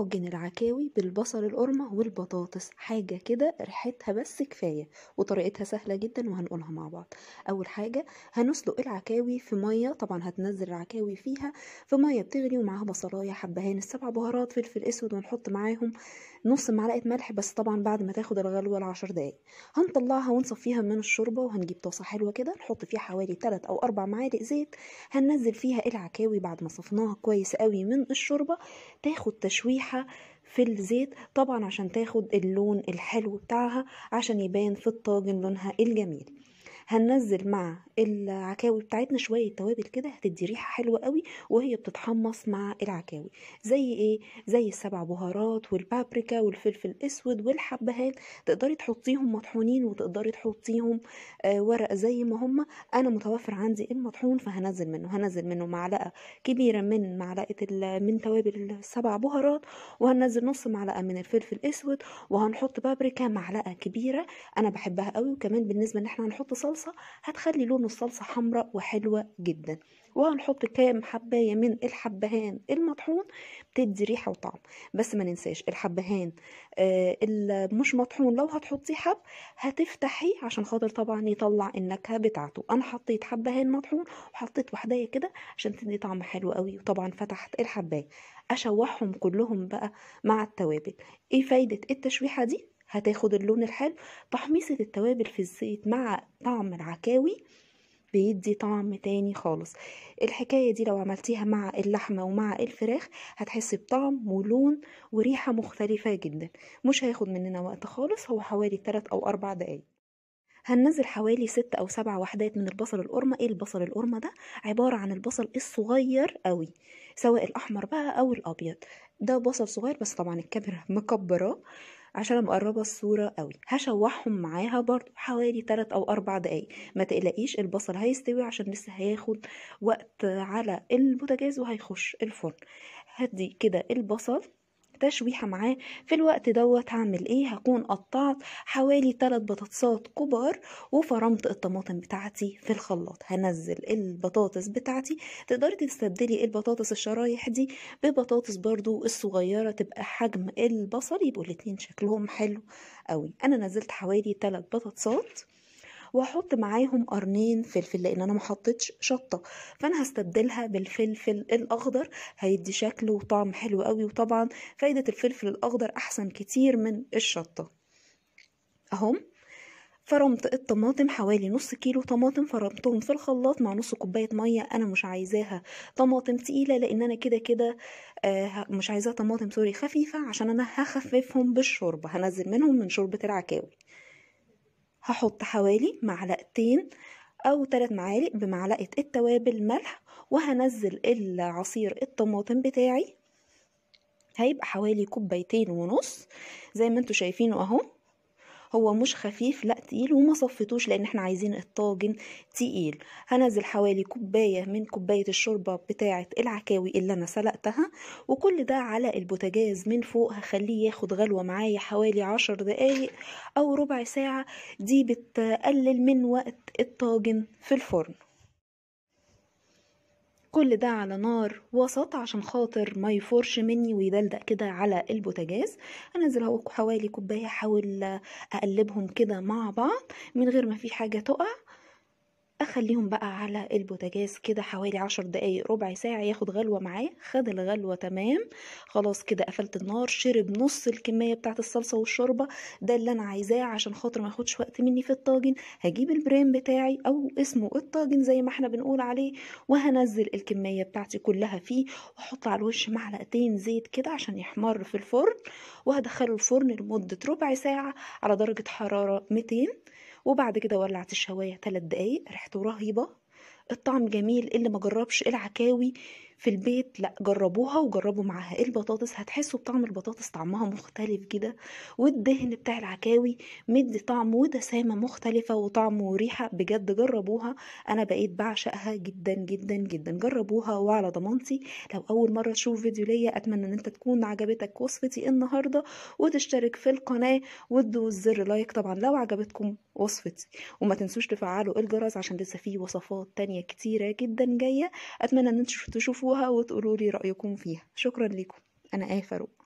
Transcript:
طاجن العكاوي بالبصل القرمة والبطاطس، حاجة كده ريحتها بس كفاية، وطريقتها سهلة جدا وهنقولها مع بعض. أول حاجة هنسلق العكاوي في مية، طبعا هتنزل العكاوي فيها في مية بتغلي، ومعاها بصلاية، حبهان، السبع بهارات، فلفل اسود، ونحط معاهم نص معلقة ملح، بس طبعا بعد ما تاخد الغلوة ل10 دقايق. هنطلعها ونصفيها من الشوربة، وهنجيب طاسة حلوة كده نحط فيها حوالي 3 أو 4 معالق زيت. هننزل فيها العكاوي بعد ما صفناها كويس قوي من الشوربة، تاخد تشويحة في الزيت طبعا عشان تاخد اللون الحلو بتاعها، عشان يبان في الطاجن لونها الجميل. هننزل مع العكاوي بتاعتنا شوية توابل كده هتدي ريحة حلوة قوي وهي بتتحمص مع العكاوي. زي ايه؟ زي السبع بهارات والبابريكا والفلفل الاسود والحبهان. تقدري تحطيهم مطحونين وتقدري تحطيهم ورق زي ما هما. انا متوفر عندي المطحون هنزل منه معلقة كبيرة من توابل السبع بهارات، وهننزل نص معلقة من الفلفل الاسود، وهنحط بابريكا معلقة كبيرة، انا بحبها قوي. وكمان بالنسبة ان احنا هنحط صلصة هتخلي لون الصلصة حمراء وحلوة جدا. وهنحط كام حباية من الحبهان المطحون، بتدي ريحة وطعم. بس ما ننساش الحبهان مش مطحون، لو هتحطيه حب هتفتحيه عشان خاطر طبعا يطلع النكهة بتاعته. انا حطيت حبهان مطحون وحطيت وحداية كده عشان تدي طعم حلو قوي، وطبعا فتحت الحباية. اشوحهم كلهم بقى مع التوابل. ايه فايدة التشويحة دي؟ هتاخد اللون الحلو. تحميصة التوابل في الزيت مع طعم العكاوي بيدي طعم تاني خالص. الحكاية دي لو عملتيها مع اللحمة ومع الفراخ هتحسي بطعم ولون وريحة مختلفة جدا. مش هياخد مننا وقت خالص، هو حوالي 3 أو 4 دقايق. هننزل حوالي 6 أو 7 وحدات من البصل القرمة. ايه البصل القرمة ده؟ عبارة عن البصل الصغير قوي، سواء الأحمر بقى أو الأبيض. ده بصل صغير، بس طبعا الكاميرا مكبراه عشان مقربة الصورة قوي. هشوحهم معاها برضو حوالي 3 أو 4 دقايق. ما تقلقيش، البصل هيستوي عشان لسه هياخد وقت على البوتاجاز وهيخش الفرن. هدي كده البصل تشويحة معاه. في الوقت دوت هعمل ايه؟ هكون قطعت حوالي 3 بطاطسات كبار، وفرمت الطماطم بتاعتي في الخلاط. هنزل البطاطس بتاعتي. تقدري تستبدلي البطاطس الشرايح دي ببطاطس برضو الصغيرة تبقى حجم البصل، يبقوا الاتنين شكلهم حلو قوي. انا نزلت حوالي 3 بطاطسات، واحط معاهم قرنين فلفل لان انا ما حطيتش شطه، فانا هستبدلها بالفلفل الاخضر، هيدي شكل وطعم حلو قوي. وطبعا فايده الفلفل الاخضر احسن كتير من الشطه. اهم فرمت الطماطم، حوالي نص كيلو طماطم فرمتهم في الخلاط مع نص كوبايه ميه. انا مش عايزاها طماطم تقيله لان انا كده كده مش عايزاها طماطم سوري خفيفه، عشان انا هخففهم بالشوربه، هنزل منهم من شوربه العكاوي. هحط حوالي معلقتين او 3 معالق بمعلقة التوابل ملح، وهنزل العصير الطماطم بتاعي، هيبقى حوالي 2.5 كوباية زي ما انتوا شايفينه اهو. هو مش خفيف، لا تقيل، وما صفتوش لان احنا عايزين الطاجن تقيل. هنزل حوالي كوباية من كوباية الشوربة بتاعة العكاوي اللي انا سلقتها، وكل ده على البوتاجاز من فوق. هخليه ياخد غلوة معايا حوالي 10 دقايق او ربع ساعة. دي بتقلل من وقت الطاجن في الفرن. كل ده على نار وسط عشان خاطر ما يفورش مني ويدلدق كده على البوتاجاز. هنزل اهو حوالي كوبايه، احاول اقلبهم كده مع بعض من غير ما في حاجه تقع. اخليهم بقى على البوتاجاز كده حوالي 10 دقايق ربع ساعة، ياخد غلوة معاه. خد الغلوة تمام، خلاص كده قفلت النار. شرب نص الكمية بتاعت الصلصة والشوربة، ده اللي انا عايزاه عشان خاطر ما ياخدش وقت مني في الطاجن. هجيب البريم بتاعي او اسمه الطاجن زي ما احنا بنقول عليه، وهنزل الكمية بتاعتي كلها فيه، واحط على الوش معلقتين زيت كده عشان يحمر في الفرن. وهدخله الفرن لمدة ربع ساعة على درجة حرارة 200. وبعد كده ولعت الشوايه 3 دقايق. ريحته رهيبه، الطعم جميل. اللي ما جربش العكاوي في البيت لا جربوها، وجربوا معاها البطاطس، هتحسوا بطعم البطاطس، طعمها مختلف كده. والدهن بتاع العكاوي مدي طعم ودسامة مختلفة وطعم وريحة، بجد جربوها. انا بقيت بعشقها جدا جدا جدا. جربوها وعلى ضمانتي. لو اول مرة تشوف فيديو ليا اتمنى ان انت تكون عجبتك وصفتي النهاردة، وتشترك في القناة وتدوس زر لايك طبعا لو عجبتكم وصفتي. وما تنسوش تفعلوا الجرس عشان لسه فيه وصفات تانية كتيرة جدا جاية. اتمنى ان انتوا تشوفوها وتقولوا لي رأيكم فيها. شكرا لكم. انا آية فاروق.